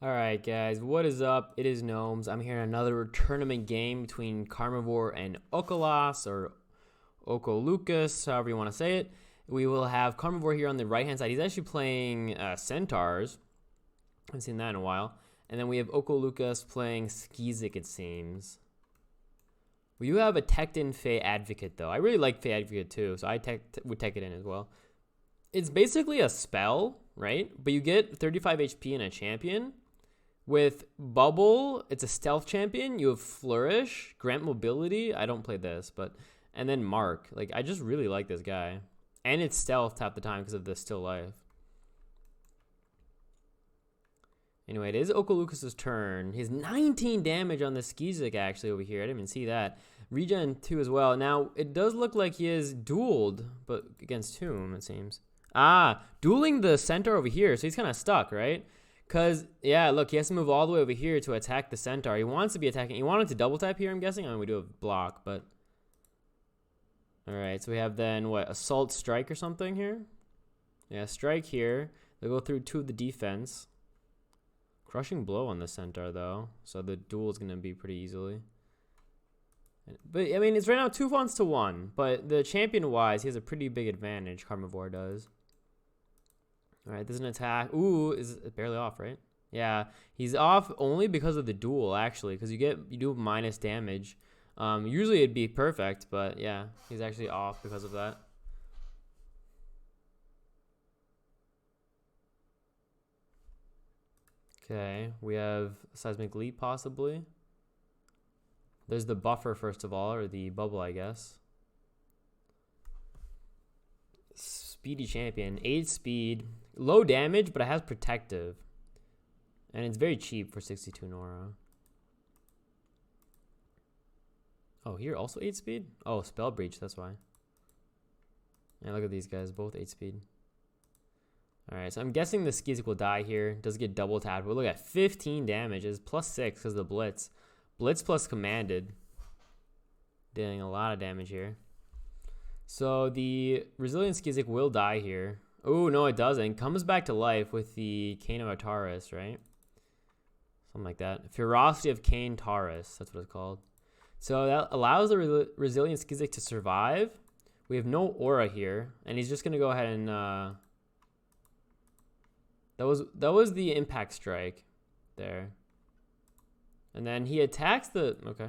Alright guys, what is up? It is Gnomes. I'm here in another tournament game between Karmavore and Okolukas, or Okolukas, however you want to say it. We will have Karmavore here on the right hand side. He's actually playing Centaurs. I haven't seen that in a while. And then we have Okolukas playing Skeezick, it seems. We do have a Tecton Fey Advocate though. I really like Fey Advocate too, so I would take it in as well. It's basically a spell, right? But you get 35 HP in a champion. With Bubble, it's a stealth champion. You have Flourish, Grant Mobility. I don't play this, but and then Mark. Like, I just really like this guy. And it's stealth half the time because of the still life. Anyway, it is Okolukas' turn. He's 19 damage on the Skeezick actually over here. I didn't even see that. Regen 2 as well. Now, it does look like he is dueled, but against whom, it seems. Ah, dueling the Centaur over here, so he's kind of stuck, right? Because, yeah, look, he has to move all the way over here to attack the Centaur. He wants to be attacking. He wanted to double tap here, I'm guessing. I mean, we do have block, but... Alright, so we have then, what, Assault Strike or something here? Yeah, Strike here. They'll go through 2 of the defense. Crushing Blow on the Centaur, though. So the duel is going to be pretty easily. But, I mean, it's right now 2 fonts to 1. But the champion-wise, he has a pretty big advantage, Karmavore does. Alright, there's an attack. Ooh, is it barely off, right? Yeah, he's off only because of the duel, actually, because you do minus damage. Usually it'd be perfect, but yeah, he's actually off because of that. Okay, we have Seismic Leap possibly. There's the buffer first of all, or the bubble, I guess. Speedy champion, 8 speed, low damage, but it has protective. And it's very cheap for 62 Nora. Oh, here also 8 speed? Oh, Spell Breach, that's why. Yeah, look at these guys, both 8 speed. Alright, so I'm guessing the Skeezick will die here. Does get double tapped. But look at 15 damages, plus 6 because of the Blitz. Blitz plus Commanded. Dealing a lot of damage here. So the Resilient Skeezick will die here. Oh, no, it doesn't. Comes back to life with the Cane of Taurus, right? Something like that. Ferocity of Cane Taurus. That's what it's called. So that allows the Resilient Skeezick to survive. We have no aura here. And he's just going to go ahead and... That was the Impact Strike there. And then he attacks the... Okay.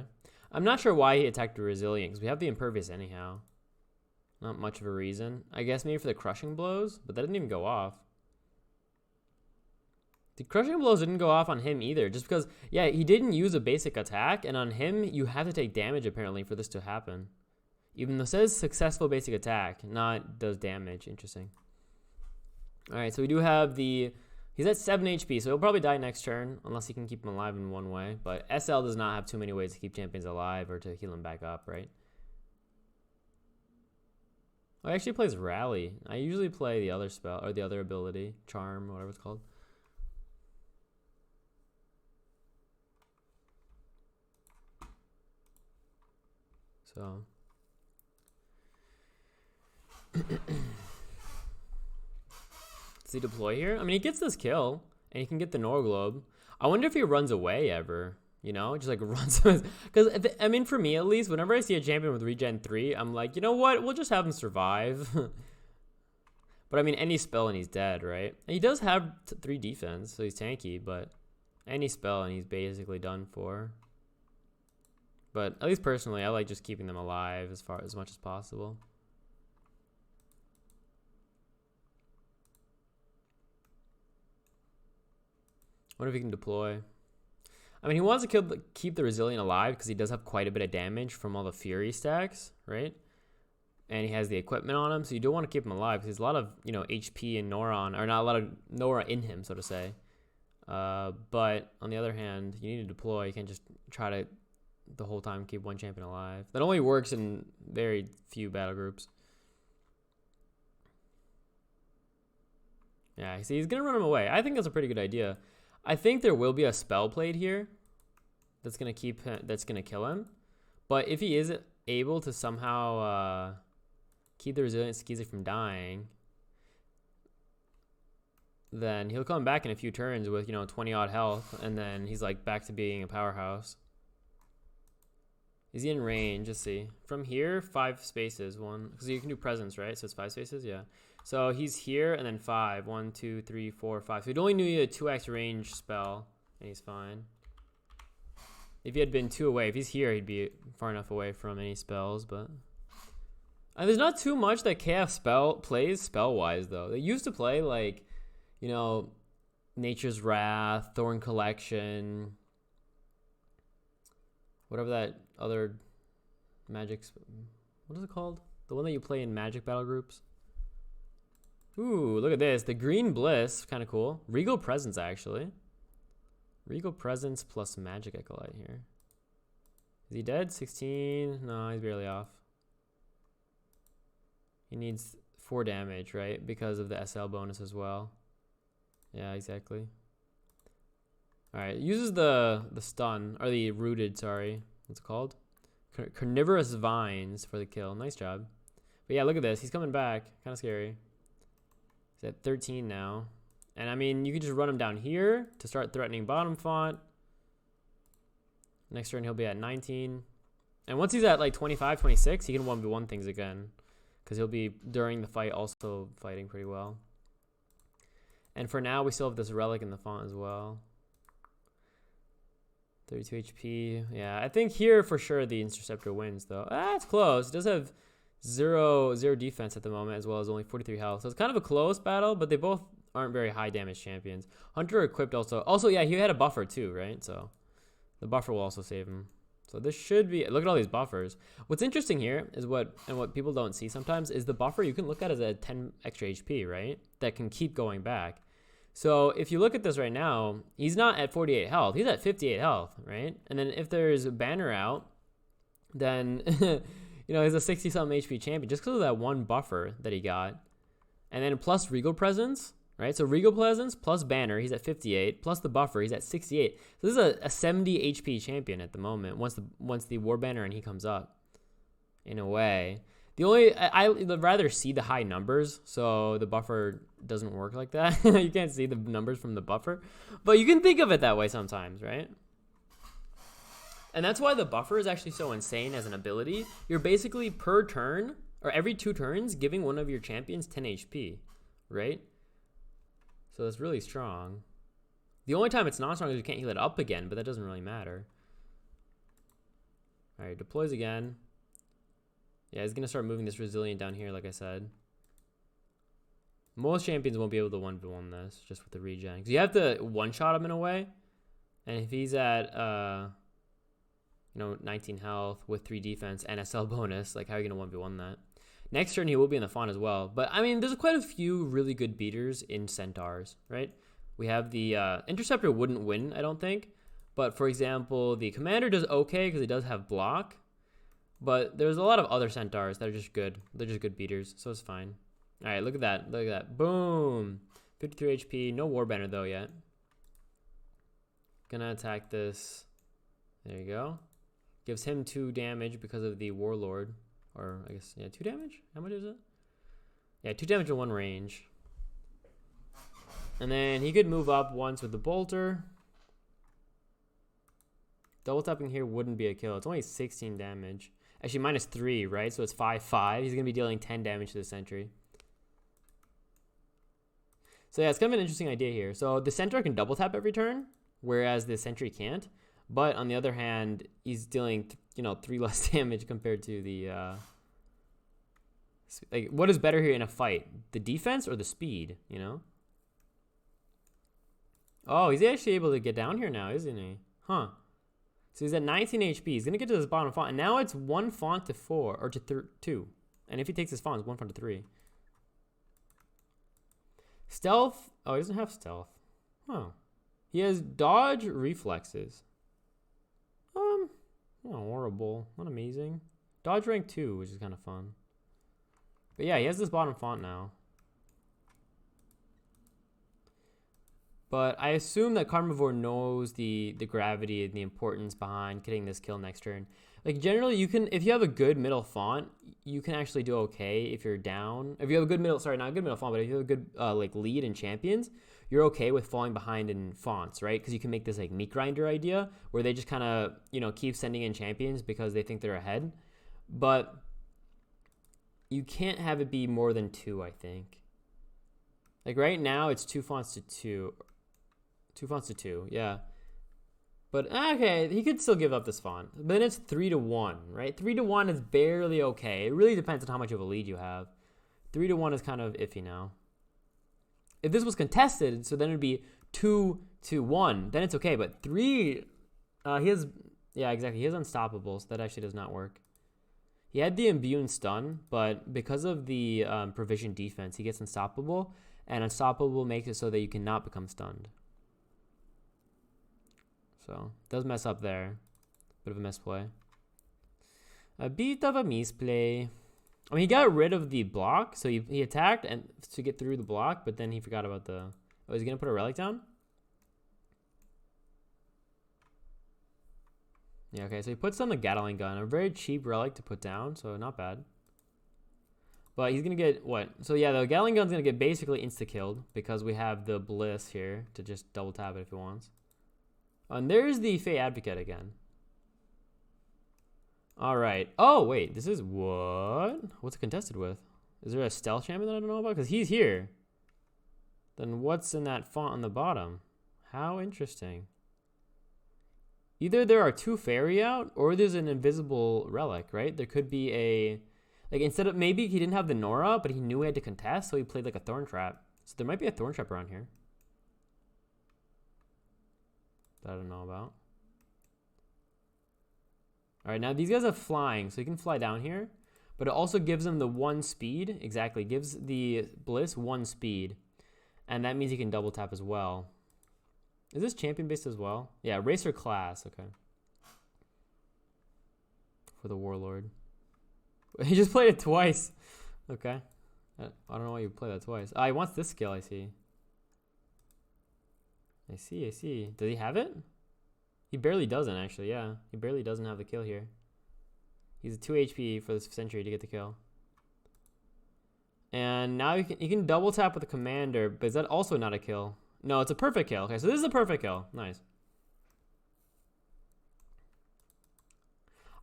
I'm not sure why he attacked the Resilient, because we have the Impervious anyhow. Not much of a reason. I guess maybe for the Crushing Blows, but that didn't even go off. The Crushing Blows didn't go off on him either, just because, yeah, he didn't use a basic attack, and on him, you have to take damage, apparently, for this to happen. Even though it says successful basic attack, not does damage. Interesting. Alright, so we do have the... He's at 7 HP, so he'll probably die next turn, unless he can keep him alive in one way. But SL does not have too many ways to keep champions alive or to heal him back up, right? Oh, he actually plays Rally. I usually play the other spell, or the other ability. Charm, whatever it's called. So... Does he deploy here? I mean, he gets this kill, and he can get the Norglobe. I wonder if he runs away ever, you know? Just like runs... Because, I mean, for me at least, whenever I see a champion with regen 3, I'm like, you know what? We'll just have him survive. But, I mean, any spell and he's dead, right? And he does have 3 defense, so he's tanky, but any spell and he's basically done for. But, at least personally, I like just keeping them alive as much as possible. What if he can deploy? I mean, he wants to keep the Resilient alive because he does have quite a bit of damage from all the Fury stacks, right? And he has the equipment on him, so you do want to keep him alive because there's a lot of, you know, HP and Nora on, or not a lot of Nora in him, so to say. But on the other hand, you need to deploy. You can't just try to the whole time keep one champion alive. That only works in very few battle groups. Yeah, see, he's gonna run him away. I think that's a pretty good idea. I think there will be a spell played here that's gonna kill him. But if he is able to somehow keep the Resilient Skeezick from dying, then he'll come back in a few turns with, 20 odd health, and then he's like back to being a powerhouse. Is he in range? Let's see. From here, 5 spaces. One, because you can do presence, right? So it's 5 spaces, yeah. So he's here and then 5. 1, 2, 3, 4, 5. So he'd only need a 2x range spell, and he's fine. If he had been 2 away, if he's here, he'd be far enough away from any spells, but there's not too much that KF plays spell-wise, though. They used to play, like, Nature's Wrath, Thorn Collection, whatever that other magic... What is it called? The one that you play in Magic battle groups? Ooh, look at this. The Green Bliss, kind of cool. Regal Presence, actually. Regal Presence plus Magic Acolyte here. Is he dead? 16? No, he's barely off. He needs 4 damage, right? Because of the SL bonus as well. Yeah, exactly. Alright, uses the stun, or the rooted, sorry. What's it called? Carnivorous Vines for the kill. Nice job. But yeah, look at this. He's coming back. Kind of scary. He's at 13 now. And I mean, you can just run him down here to start threatening bottom font. Next turn, he'll be at 19. And once he's at like 25, 26, he can 1v1 things again. Because he'll be, during the fight, also fighting pretty well. And for now, we still have this relic in the font as well. 32 HP. Yeah, I think here for sure the Interceptor wins, though. It's close. It does have zero defense at the moment, as well as only 43 health. So it's kind of a close battle, but they both aren't very high damage champions. Hunter equipped also. Also, yeah, he had a buffer too, right? So the buffer will also save him. So this should be, look at all these buffers. What's interesting here is what people don't see sometimes is the buffer you can look at as a 10 extra HP, right? That can keep going back. So if you look at this right now, he's not at 48 health. He's at 58 health, right? And then if there's a banner out, then, he's a 60-something HP champion just because of that one buffer that he got. And then plus Regal Presence, right? So Regal Presence plus banner, he's at 58, plus the buffer, he's at 68. So this is a 70 HP champion at the moment once the war banner and he comes up, in a way. The only, I'd rather see the high numbers, so the buffer doesn't work like that. You can't see the numbers from the buffer, but you can think of it that way sometimes, right? And that's why the buffer is actually so insane as an ability. You're basically per turn, or every 2 turns, giving one of your champions 10 HP, right? So it's really strong. The only time it's not strong is you can't heal it up again, but that doesn't really matter. All right, deploys again. Yeah, he's going to start moving this Resilient down here, like I said. Most champions won't be able to 1v1 this, just with the regen. Because you have to one-shot him in a way. And if he's at, 19 health with 3 defense and SL bonus, like how are you going to 1v1 that? Next turn, he will be in the font as well. But, I mean, there's quite a few really good beaters in Centaurs, right? We have the Interceptor wouldn't win, I don't think. But, for example, the Commander does okay because it does have block. But there's a lot of other Centaurs that are just good. They're just good beaters, so it's fine. All right, look at that. Look at that. Boom. 53 HP. No war banner, though, yet. Gonna attack this. There you go. Gives him 2 damage because of the Warlord. Or, I guess, yeah, 2 damage? How much is it? Yeah, 2 damage in 1 range. And then he could move up once with the Bolter. Double tapping here wouldn't be a kill. It's only 16 damage. Actually, -3, right? So it's 5/5. He's going to be dealing 10 damage to the Sentry. So yeah, it's kind of an interesting idea here. So the Centaur can double tap every turn, whereas the Sentry can't. But on the other hand, he's dealing, 3 less damage compared to the... like, what is better here in a fight? The defense or the speed, Oh, he's actually able to get down here now, isn't he? Huh. So he's at 19 HP. He's going to get to this bottom font. And now it's 1 font to 4, or to 2. And if he takes his font, it's 1 font to 3. Stealth. Oh, he doesn't have stealth. Oh. He has dodge reflexes. Not horrible. Not amazing. Dodge rank 2, which is kind of fun. But yeah, he has this bottom font now. But I assume that Karmavore knows the gravity and the importance behind getting this kill next turn. Like, generally, you can, if you have a good middle font, you can actually do okay if you're down. If you have a good middle, sorry, not a good middle font, but if you have a good, lead in champions, you're okay with falling behind in fonts, right? Because you can make this like meat grinder idea where they just kind of, you know, keep sending in champions because they think they're ahead. But you can't have it be more than 2, I think. Like right now, it's 2 fonts to 2. 2 fonts to 2, yeah. But okay, he could still give up this font. But then it's 3 to 1, right? 3 to 1 is barely okay. It really depends on how much of a lead you have. 3 to 1 is kind of iffy now. If this was contested, so then it'd be 2 to 1, then it's okay. But 3, he has, yeah, exactly. He has unstoppable, so that actually does not work. He had the imbue and stun, but because of the provision defense, he gets unstoppable, and unstoppable makes it so that you cannot become stunned. So, does mess up there. Bit of a misplay. A bit of a misplay. I mean, he got rid of the block, so he attacked and to get through the block, but then he forgot about the... Oh, is he going to put a relic down? Yeah, okay, so he puts on the Gatling gun. A very cheap relic to put down, so not bad. But he's going to get... What? So yeah, the Gatling gun's going to get basically insta-killed because we have the Bliss here to just double tap it if he wants. And there's the Fey Advocate again. All right. Oh, wait. This is what? What's it contested with? Is there a stealth champion that I don't know about? Because he's here. Then what's in that font on the bottom? How interesting. Either there are 2 fairy out, or there's an invisible relic, right? There could be a... Like, instead of... Maybe he didn't have the Nora, but he knew he had to contest, so he played, like, a Thorn Trap. So there might be a Thorn Trap around here that I don't know about. All right, now these guys are flying, so you can fly down here, but it also gives them the 1 speed. Exactly, gives the Bliss 1 speed, and that means you can double tap as well. Is this champion based as well? Yeah, racer class. Okay. For the Warlord. He just played it twice. Okay. I don't know why you play that twice. Ah, he wants this skill, I see. I see. Does he have it? He barely doesn't, actually, yeah. He barely doesn't have the kill here. He's a 2 HP for this Century to get the kill. And now you can double tap with the Commander, but is that also not a kill? No, it's a perfect kill. Okay, so this is a perfect kill. Nice.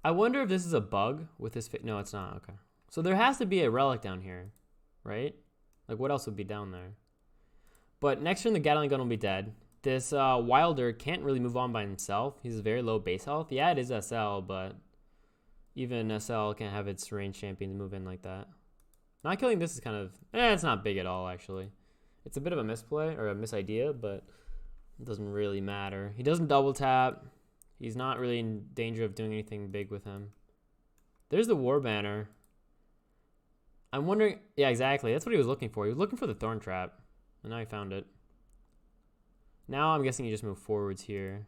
I wonder if this is a bug with this... No, it's not. Okay. So there has to be a relic down here, right? Like, what else would be down there? But next turn, the Gatling gun will be dead. This Wilder can't really move on by himself. He's very low base health. Yeah, it is SL, but even SL can't have its range champions move in like that. Not killing this is kind of... it's not big at all, actually. It's a bit of a misplay, or a misidea, but it doesn't really matter. He doesn't double tap. He's not really in danger of doing anything big with him. There's the War Banner. I'm wondering... Yeah, exactly. That's what he was looking for. He was looking for the Thorn Trap, and now he found it. Now I'm guessing you just move forwards here.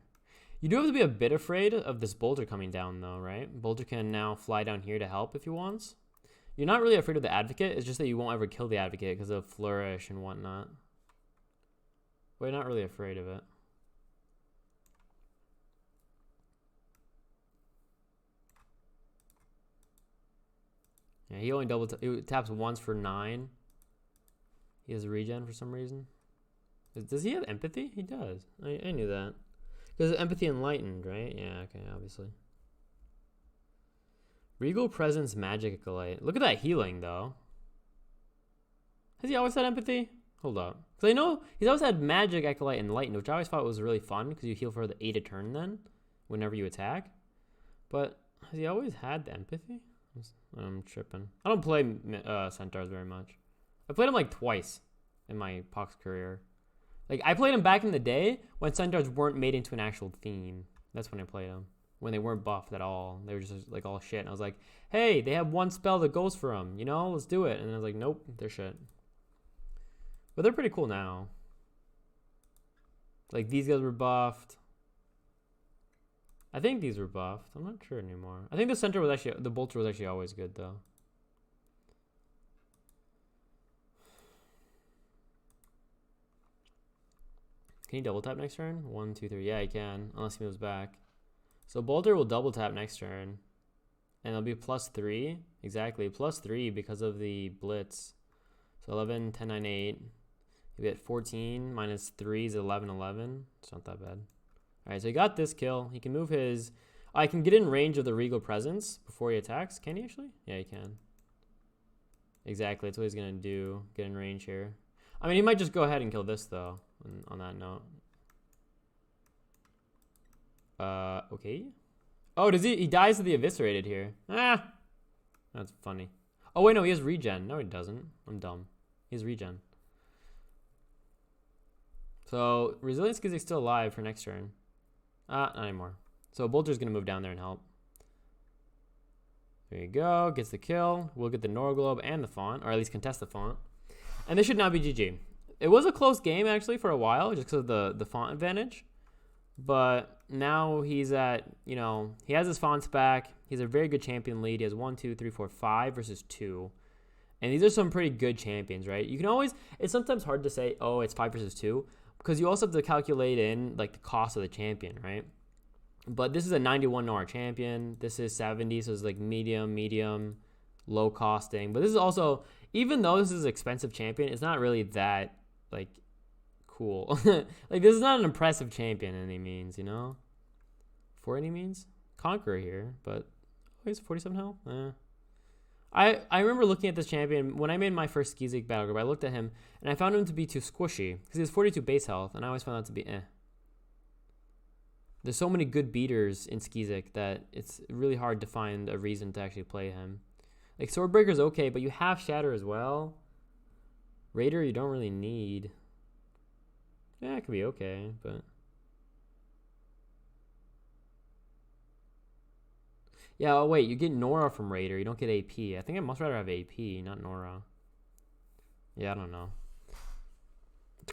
You do have to be a bit afraid of this Bolter coming down, though, right? Bolter can now fly down here to help if he wants. You're not really afraid of the Advocate. It's just that you won't ever kill the Advocate because of Flourish and whatnot. But you're not really afraid of it. Yeah, he only he taps once for 9. He has regen for some reason. Does he have empathy? He does. I knew that. Because empathy enlightened, right? Yeah, okay, obviously. Regal Presence Magic Acolyte. Look at that healing, though. Has he always had empathy? Hold up. Because I know he's always had Magic Acolyte Enlightened, which I always thought was really fun because you heal for the 8 a turn then, whenever you attack. But has he always had the empathy? I'm tripping. I don't play Centaurs very much. I played him like twice in my Pox career. Like, I played him back in the day when Centaurs weren't made into an actual theme. That's when I played them. When they weren't buffed at all. They were just like all shit. And I was like, hey, they have one spell that goes for them. You know, let's do it. And I was like, nope, they're shit. But they're pretty cool now. Like, these guys were buffed. I think these were buffed. I'm not sure anymore. I think the center was actually, the Bolter was actually always good, though. Can he double tap next turn? 1, 2, 3. Yeah, he can, unless he moves back. So Bolter will double tap next turn. And it'll be +3. Exactly, +3 because of the Blitz. So 11, 10, 9, 8. We get 14 minus 3 is 11, 11. It's not that bad. All right, so he got this kill. He can move his... I can get in range of the Regal Presence before he attacks. Can he actually? Yeah, he can. Exactly, that's what he's going to do. Get in range here. I mean, he might just go ahead and kill this, though, on that note. Okay. Oh, does he dies to the Eviscerated here. Ah! That's funny. Oh, wait, no, he has regen. No, he doesn't. I'm dumb. He has regen. So, Resilient Skeezick's still alive for next turn. Not anymore. So, Bolter's going to move down there and help. There you go. Gets the kill. We'll get the Nora Globe and the font, or at least contest the font. And this should now be GG. It was a close game, actually, for a while, just because of the font advantage. But now he's at, you know, he has his fonts back. He's a very good champion lead. He has 1, 2, 3, 4, 5 versus 2. And these are some pretty good champions, right? You can always, it's sometimes hard to say, oh, it's 5 versus 2, because you also have to calculate in, like, the cost of the champion, right? But this is a 91 Nora champion. This is 70, so it's like medium, low costing. But this is also, even though this is an expensive champion, it's not really that, like, cool. Like, this is not an impressive champion in any means, you know? For any means. Conqueror here, but oh, he's 47 health. I remember looking at this champion when I made my first Skeezick battle group. I looked at him and I found him to be too squishy because he has 42 base health, and I always found that to be There's so many good beaters in Skeezick that it's really hard to find a reason to actually play him. Like, Swordbreaker's okay, but you have Shatter as well. Raider you don't really need. Yeah, it could be okay, but... Yeah, oh wait, you get Nora from Raider. You don't get AP. I think I'd much rather have AP, not Nora. Yeah, I don't know.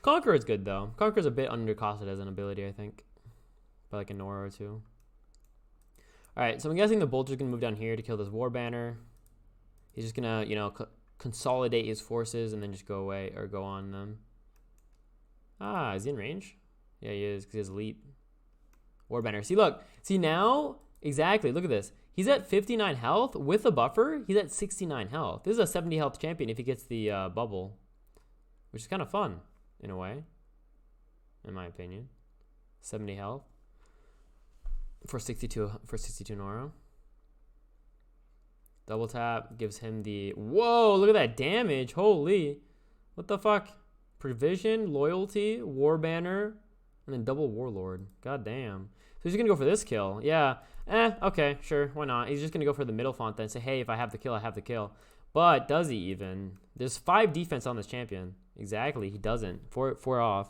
Conqueror is good, though. Conqueror's a bit undercosted as an ability, I think. By like a Nora or two. Alright, so I'm guessing the Bolter's going to move down here to kill this War Banner. He's just going to, you know, consolidate his forces and then just go away or go on them. Ah, is he in range? Yeah, he is, because he has Leap. War Banner. See, look. See, now, exactly, look at this. He's at 59 health with a buffer. He's at 69 health. This is a 70 health champion if he gets the bubble, which is kind of fun in a way, in my opinion. 70 health for 62 Nora. Double tap gives him the whoa! Look at that damage! Holy, what the fuck? Provision, loyalty, War Banner, and then double Warlord. God damn. So he's gonna go for this kill. Yeah. Okay, sure, why not? He's just gonna go for the middle font then. Say, hey, if I have the kill, I have the kill. But does he even? There's 5 defense on this champion. Exactly, he doesn't. 4 off.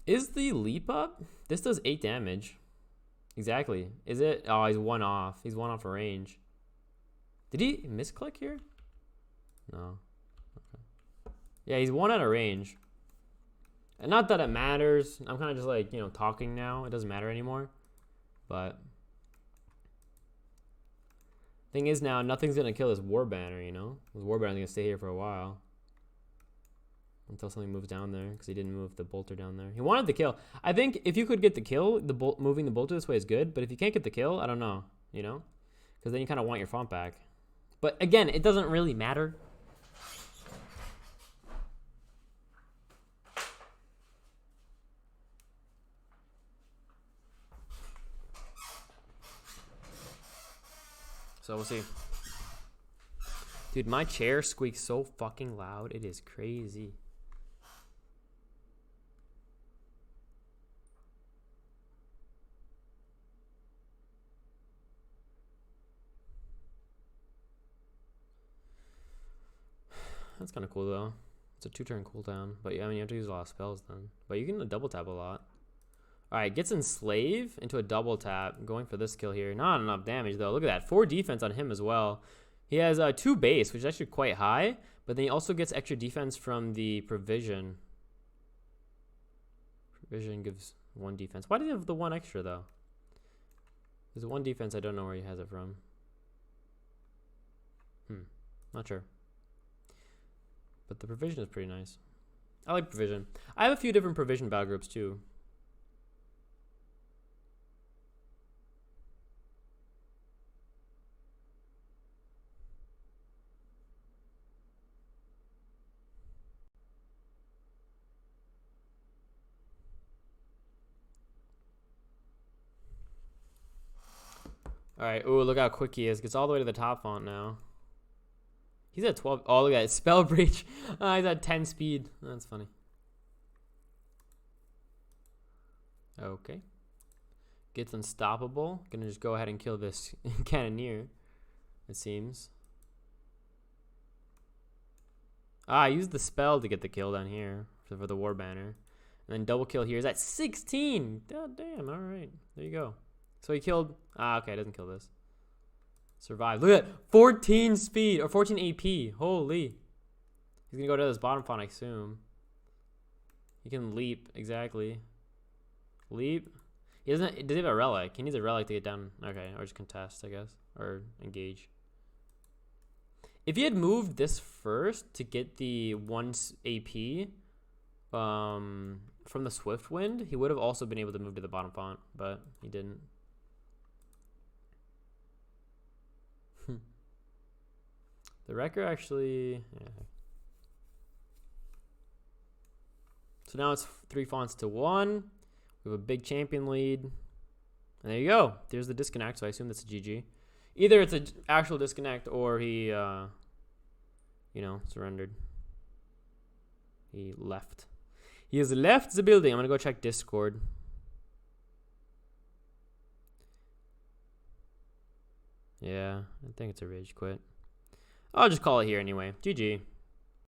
Is the leap up? This does 8 damage. Exactly. Is it? Oh, he's 1 off. He's 1 off a range. Did he misclick here? No. Okay. Yeah, he's 1 out of range. And not that it matters. I'm kind of just like, you know, talking now. It doesn't matter anymore. But thing is now, nothing's going to kill this War Banner, you know? This War Banner's going to stay here for a while. Until something moves down there, because he didn't move the Bolter down there. He wanted the kill. I think if you could get the kill, moving the Bolter this way is good. But if you can't get the kill, I don't know, you know? Because then you kind of want your font back. But again, it doesn't really matter. So we'll see. Dude, my chair squeaks so fucking loud. It is crazy. That's kind of cool, though. It's a 2-turn cooldown. But yeah, I mean, you have to use a lot of spells then. But you can double tap a lot. Alright, gets Enslave into a double tap. Going for this kill here. Not enough damage, though. Look at that. 4 defense on him as well. He has 2 base, which is actually quite high. But then he also gets extra defense from the Provision. Provision gives 1 defense. Why does he have the 1 extra, though? There's 1 defense. I don't know where he has it from. Not sure. But the Provision is pretty nice. I like Provision. I have a few different Provision battle groups, too. All right. Oh, look how quick he is. Gets all the way to the top font now. He's at 12. Oh, look at it. Spell breach. He's at 10 speed. That's funny. Okay. Gets unstoppable. Gonna just go ahead and kill this cannoneer, it seems. I used the spell to get the kill down here for the war banner. And then double kill here is at 16. God damn. All right. There you go. So he killed. Okay. It doesn't kill this. Survive. Look at that. 14 speed or 14 AP. Holy. He's going to go to this bottom font, I assume. He can leap. Exactly. Leap. He doesn't. Does he have a relic? He needs a relic to get down. Okay. Or just contest, I guess. Or engage. If he had moved this first to get the 1 AP from the Swift Wind, he would have also been able to move to the bottom font, but he didn't. The wrecker actually, yeah. So now it's 3 fonts to 1. We have a big champion lead. And there you go. There's the disconnect, so I assume that's a GG. Either it's an actual disconnect or he, surrendered. He left. He has left the building. I'm going to go check Discord. Yeah, I think it's a rage quit. I'll just call it here anyway. GG.